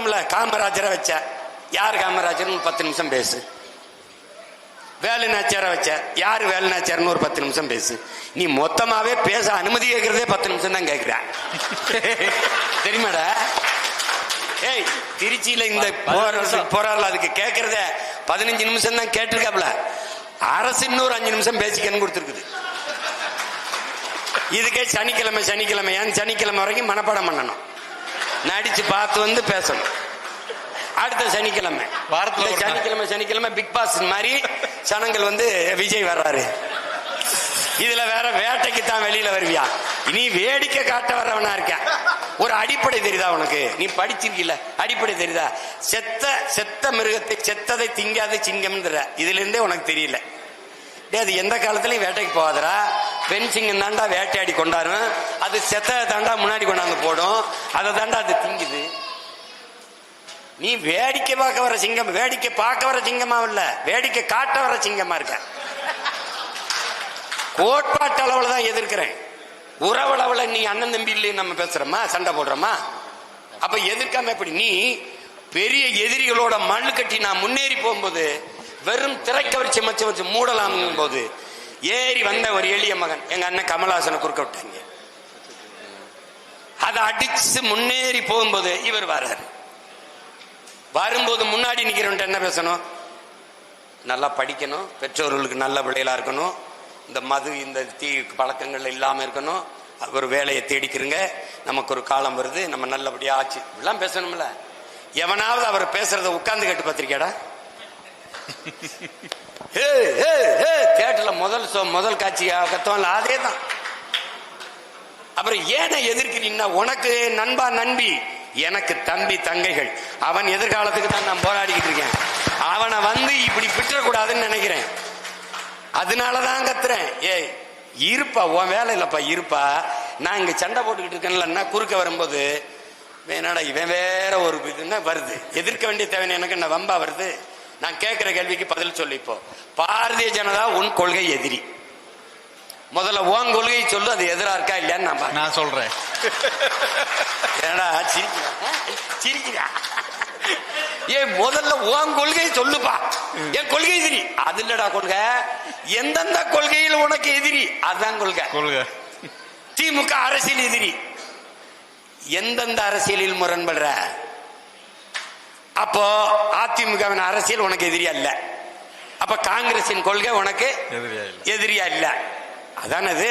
சொல்லலாம்ல. காமராஜரை வச்ச, யார் காமராஜர் 10 நிமிஷம் பேசு. வேலுநாச்சியார வச்ச, யார் வேலுநாச்சியார்னு ஒரு 10 நிமிஷம் பேசு. நீ மொத்தமாவே பேச அனுமதி கேட்கறதே 10 நிமிஷம் தான் கேட்கிற. தெரியுமாடா? ஏய், திருச்சியில இந்த போராடல அதுக்கு கேட்கறத 15 நிமிஷம் தான் கேட்டிருக்காப்ல. அரசு இன்னொரு 5 நிமிஷம் பேசிக்கன்னு கொடுத்துருக்குது. இதுக்கே சனிக்கிழமை சனிக்கிழமை வரைக்கும் மனப்பாடம் பண்ணணும், நடிச்சு பார்த்து வந்து பேசணும். அடுத்த சனிக்கிழமை சனிக்கிழமை பிக் பாஸ் மாதிரி சனங்கள் வந்து விஜய் வர்றாரு. இதுல வேற வேட்டைக்கு தான் வெளியில வருவியா? நீ வேடிக்கை காட்ட வர்றவனா இருக்க. ஒரு அடிப்படை தெரியுதா உனக்கு? நீ படிச்சிருக்கீல, அடிப்படை தெரியுதா? செத்த மிருகத்தை செத்ததை திங்காத சிங்கம் இதுல இருந்தே உனக்கு தெரியல. அது எந்த காலத்திலயும் வேட்டைக்கு போகாதரா. பெண் சிங்கம் தாண்டா வேட்டையாடி கொண்டாடும், அது செத்த தாண்டா முன்னாடி கொண்டாந்து போடும், அதை தாண்டா அது திங்குது. நீ வேடிக்கை பார்க்க வர சிங்கம், வேடிக்கை பார்க்க வர சிங்கமா இல்ல, வேடிக்கை காட்ட வர சிங்கமா இருக்க. கோட்பாட்டு அளவுல தான் எதிர்க்கிறேன், உறவளவுல நீ அண்ணன் தம்பி இல்லை நம்ம பேசுறோமா, சண்டை போடுறோமா? அப்ப எதிர்க்காம எப்படி? நீ பெரிய எதிரிகளோட மண்ணு கட்டி நான் முன்னேறி போகும்போது வெறும் திரைக்கவர்ச்சி மச்சு மூடலாம் போது ஏறி வந்த ஒரு எளிய மகன் எங்க அண்ணன் கமலஹாசனை குறுக்க விட்டாங்க. அதை அடிச்சு முன்னேறி போகும்போது இவர் வர்றாரு. வரும்போது முன்னாடி நிக்கிறவன் என்ன பேசணும்? நல்லா படிக்கணும், பெற்றோர்களுக்கு நல்ல பிள்ளைகளா இருக்கணும், இந்த மது இந்த தீ பழக்கங்கள் இல்லாம இருக்கணும், ஒரு வேலையை தேடிக்கிறங்க, நமக்கு ஒரு காலம் வருது, நம்ம நல்லபடியா ஆச்சு, இப்படிலாம் பேசணும்ல. எவனாவது அவர் பேசுறத உட்கார்ந்து கேட்டு பார்த்திருக்கியாடா? தேட்டர்ல முதல் காட்சி கத்தவன்ல அதே தான். அப்புறம் ஏன எதிர்க்கிறீங்கன்னா, உனக்கு நண்பா நண்பி, எனக்கு தம்பி தங்கைகள், அவன் எதிர்காலத்துக்கு தான் நான் போராடிக்கிட்டு இருக்கேன். அவனை வந்து இப்படி விட்டுறக்கூடாதுன்னு நினைக்கிறேன். அதனாலதான் கத்துறேன். ஏய் இருப்பா, உன் வேலை இல்லப்பா, இருப்பா. நான் இங்க சண்டை போட்டுக்கிட்டு இருக்கேன்ல, குறுக்க வரும்போது வேணாடா இவன் வேற ஒரு இதுன்னா வருது, எதிர்க்க வேண்டிய தேவை எனக்கு என்ன வம்பா வருது? நான் கேட்கிற கேள்விக்கு பதில் சொல்லு. இப்போ பாரதிய ஜனதா உன் கொள்கை எதிரி, முதல்ல உன் கொள்கையை சொல்லு, அது எதிரா இருக்கா இல்லையான்னு நான் சொல்றேன். ஏடா சிரிக்கிறா? ஏன் முதல்ல உன் கொள்கையை சொல்லுப்பா. என் கொள்கை எதிரி அது இல்லடா கொள்கை. எந்தெந்த கொள்கையில் உனக்கு எதிரி அதுதான் கொள்கை. திமுக அரசியல் எதிரி, எந்தெந்த அரசியலில் முரண்படுற? அப்போ அதிமுகவின் அரசியல் உனக்கு எதிரியா இல்ல, அப்ப காங்கிரசின் கொள்கை உனக்கு எதிரியா இல்ல. அதானது.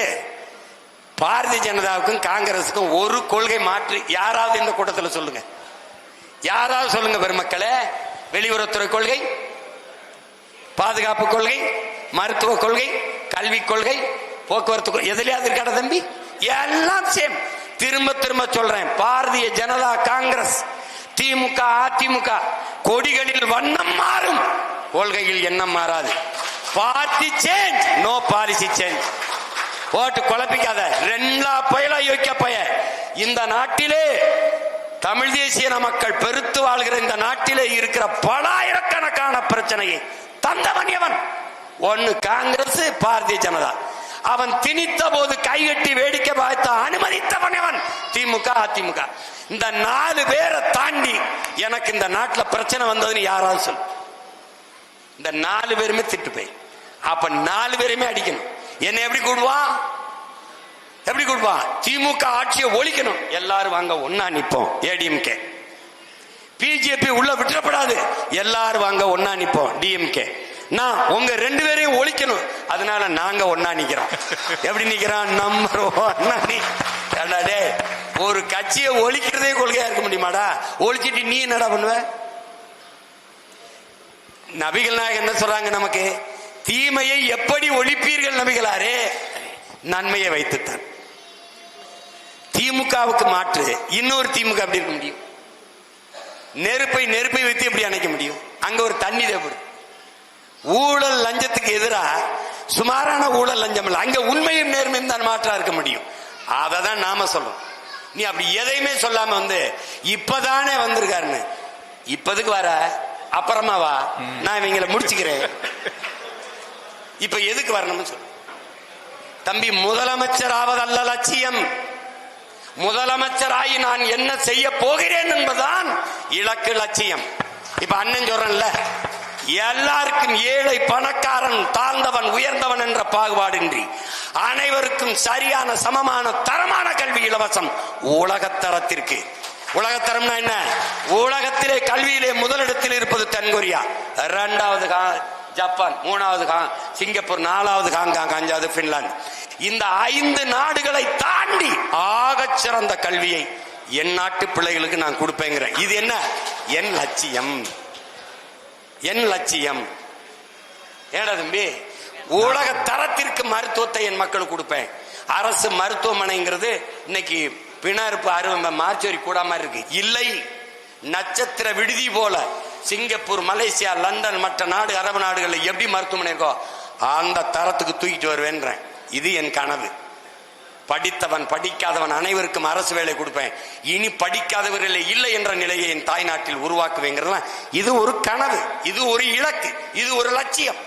பாரதிய ஜனதாவுக்கும் காங்கிரசுக்கும் ஒரு கொள்கை மாற்று யாராவது இந்த கூட்டத்தில் சொல்லுங்க, யாராவது சொல்லுங்க பெருமக்களே. வெளியுறவுத்துறை கொள்கை, பாதுகாப்பு கொள்கை, மருத்துவ கொள்கை, கல்விக் கொள்கை, போக்குவரத்து கொள்கை, எதுலையாவது இருக்காட தம்பி? எல்லாம் சேம். திரும்ப திரும்ப சொல்றேன், பாரதிய ஜனதா காங்கிரஸ், திமுக அதிமுக கொடிகளில் வண்ணம் மாறும், கொள்கையில் எண்ணம் மாறாது. Party change, no policy change. போட்டு குழப்பிக்காத. ரெண்டா பயலா யோக்கிய பய. இந்த நாட்டிலே தமிழ் தேசிய மக்கள் பெருத்து வாழ்கிற இந்த நாட்டிலே இருக்கிற பலாயிரக்கணக்கான பிரச்சனையை தந்தவன் எவன்? ஒன்னு காங்கிரஸ், பாரதிய ஜனதா. அவன் திணித்த போது கைகட்டி வேடிக்கை பார்த்த அனுமதித்தவன் எவன்? திமுக அதிமுக. இந்த 4 பேரை தாண்டி எனக்கு இந்த நாட்டில் பிரச்சனை வந்ததுன்னு யாராவது சொல்லு. இந்த 4 பேருமே திட்டு போய், அப்ப 4 பேருமே அடிக்கணும். என்ன எப்படி கூடுவான்? எப்படி கூடுவான்? திமுக ஆட்சியை ஒழிக்கணும், எல்லாரும் வாங்க ஒன்னா நிப்போம். ஏடிஎம்கே பிஜேபி உள்ள விட்டுறப்படாது, எல்லாரும் வாங்க ஒன்னா நிப்போம். டிஎம்கே நான் உங்க 2 பேரையும் ஒழிக்கணும், அதனால நாங்க ஒன்னா நிக்கிறோம். எப்படி நிக்கிறோம்? நம்பர் 1. ஒரு கட்சியை ஒழிக்கிறதே கொள்கையா இருக்க முடியுமாடா? ஒழிச்சிட்டு நீ என்னடா பண்ணுவ? நபிகள் நாயகம் என்ன சொல்றாங்க நமக்கு? தீமையை எப்படி ஒழிப்பீர்கள் நபிகளாரே? நன்மையை வைத்துத்தான். திமுகவுக்கு மாற்று இன்னொரு திமுக அப்படி இருக்க முடியும்? நெருப்பை வைத்து எப்படி அணைக்க முடியும்? அங்க ஒரு தண்ணி தேவைப்படும். ஊழல் லஞ்சத்துக்கு எதிராக சுமாரான ஊழல் லஞ்சம் இல்லை, அங்க உண்மையும் நேர்மையும் தான் மாற்றா இருக்க முடியும். அதை தான் நாம சொல்றோம். நீ அப்படி எதையுமே சொல்லாம வந்து இப்பதானே வந்திருக்காருன்னு, இப்பதுக்கு வர அப்புறமா வா, நான் இவங்களை முடிச்சுக்கிறேன், இப்ப எதுக்கு வரணும்னு சொல்லு. தம்பி, முதலமைச்சர் ஆவது அல்ல லட்சியம், முதலமைச்சராகி நான் என்ன செய்ய போகிறேன் என்பதுதான் இலக்கு, லட்சியம். இப்ப அண்ணன் சொல்றேன்ல, எல்லாருக்கும் ஏழை பணக்காரன் தாழ்ந்தவன் உயர்ந்தவன் என்ற பாகுபாடின்றி அனைவருக்கும் சரியான சமமான தரமான கல்வி இலவசம். உலகத்தரத்திற்கு, உலகத்தரம்னா என்ன? உலகத்திலே கல்வியிலே முதலிடத்தில் இருப்பது தென்கொரியா, 2வது ஜப்பான், 3வது சிங்கப்பூர், 4வது ஹாங்காங், 5வது பின்லாந்து. இந்த 5 நாடுகளை தாண்டி ஆகச் சிறந்த கல்வியை என் நாட்டு பிள்ளைகளுக்கு நான் கொடுப்பேங்கிறேன். இது என்ன? என் லட்சியம், என் லட்சியம். ஏடா தம்பி, உலக தரத்திற்கு மருத்துவத்தை என் மக்களுக்கு கொடுப்பேன். அரசு மருத்துவமனைங்கிறது இன்னைக்கு பிணறுப்பு அறுவை மார்ச்சோரி கூட மாதிரி இருக்கு. இல்லை, நட்சத்திர விடுதி போல சிங்கப்பூர், மலேசியா, லண்டன், மற்ற நாடு, அரபு நாடுகளில் எப்படி மருத்துவமனை இருக்கோ அந்த தரத்துக்கு தூக்கிட்டு வருவேன்றேன். இது என் கனவு. படித்தவன் படிக்காதவன் அனைவருக்கும் அரசு வேலை கொடுப்பேன். இனி படிக்காதவர்களே இல்லை என்ற நிலையை என் தாய்நாட்டில் உருவாக்குவேங்கிறதுலாம் இது ஒரு கனவு, இது ஒரு இலக்கு, இது ஒரு லட்சியம்.